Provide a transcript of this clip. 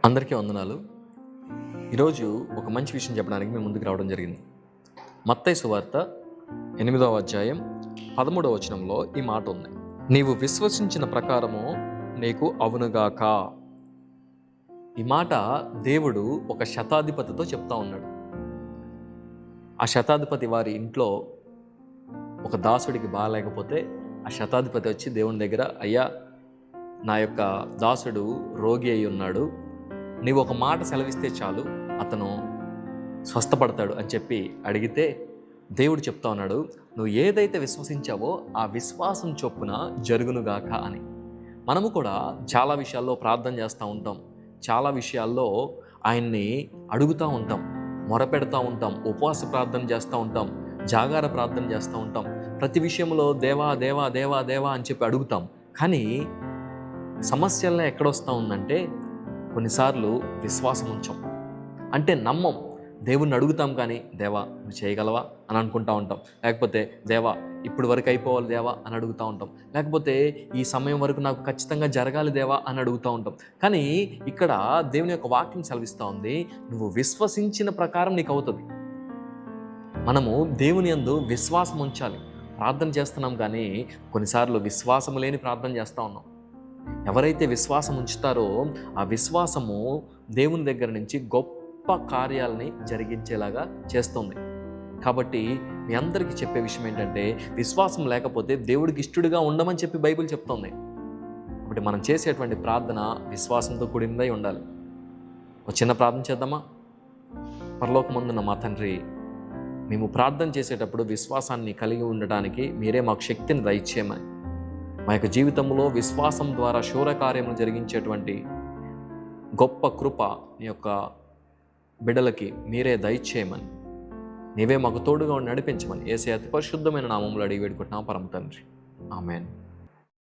అందరికీ వందనాలు. ఈరోజు ఒక మంచి విషయం చెప్పడానికి మేము ముందుకు రావడం జరిగింది. మత్తయి సువార్త 8వ అధ్యాయం 13వ వచనంలో ఈ మాట ఉంది. నీవు విశ్వసించిన ప్రకారము నీకు అవునుగాక. ఈ మాట దేవుడు ఒక శతాధిపతితో చెప్తా ఉన్నాడు. ఆ శతాధిపతి వారి ఇంట్లో ఒక దాసుడికి బాగాలేకపోతే ఆ శతాధిపతి వచ్చి దేవుని దగ్గర, అయ్యా, నా యొక్క దాసుడు రోగి అయి ఉన్నాడు, నీవు ఒక మాట సెలవిస్తే చాలు, అతను స్వస్థపడతాడు అని చెప్పి అడిగితే దేవుడు చెప్తా ఉన్నాడు, నువ్వు ఏదైతే విశ్వసించావో ఆ విశ్వాసం చొప్పున జరుగునుగాక అని. మనము కూడా చాలా విషయాల్లో ప్రార్థన చేస్తూ ఉంటాం, చాలా విషయాల్లో ఆయన్ని అడుగుతూ ఉంటాం, మొరపెడతా ఉంటాం, ఉపవాస ప్రార్థన చేస్తూ ఉంటాం, జాగార ప్రార్థన చేస్తూ ఉంటాం. ప్రతి విషయంలో దేవా దేవా దేవా దేవా అని చెప్పి అడుగుతాం. కానీ సమస్యల్లో ఎక్కడొస్తూ ఉందంటే కొన్నిసార్లు విశ్వాసం ఉంచాం, అంటే నమ్మం. దేవుణ్ణి అడుగుతాం కానీ దేవా నువ్వు చేయగలవా అని అనుకుంటా ఉంటాం, లేకపోతే దేవా ఇప్పుడు వరకు అయిపోవాలి దేవా అని అడుగుతూ ఉంటాం, లేకపోతే ఈ సమయం వరకు నాకు ఖచ్చితంగా జరగాలి దేవా అని అడుగుతూ ఉంటాం. కానీ ఇక్కడ దేవుని యొక్క వాక్యం సెలవిస్తూ ఉంది, నువ్వు విశ్వసించిన ప్రకారం నీకు అవుతుంది. మనము దేవుని యందు విశ్వాసం ఉంచాలి. ప్రార్థన చేస్తున్నాం కానీ కొన్నిసార్లు విశ్వాసం లేని ప్రార్థన చేస్తూ ఉన్నాం. ఎవరైతే విశ్వాసం ఉంచుతారో ఆ విశ్వాసము దేవుని దగ్గర నుంచి గొప్ప కార్యాలని జరిగించేలాగా చేస్తుంది. కాబట్టి మీ అందరికీ చెప్పే విషయం ఏంటంటే, విశ్వాసం లేకపోతే దేవుడికి ఇష్టడుగా ఉండమని చెప్పి బైబిల్ చెప్తుంది. కాబట్టి మనం చేసేటువంటి ప్రార్థన విశ్వాసంతో కూడినదై ఉండాలి. ఒక చిన్న ప్రార్థన చేద్దామా? పరలోకమందున్న మా తండ్రి, మేము ప్రార్థన చేసేటప్పుడు విశ్వాసాన్ని కలిగి ఉండటానికి మీరే మాకు శక్తిని దయచేయమని, మా యొక్క జీవితంలో విశ్వాసం ద్వారా శూరకార్యములు జరిగించేటువంటి గొప్ప కృప నీ యొక్క బిడ్డలకి మీరే దయచేయమని, నీవే మాకు తోడుగా నడిపించమని యేసయ్య అతి పరిశుద్ధమైన నామములో అడిగి వేడుకుంటున్నాం పరమ తండ్రి. ఆమేన్.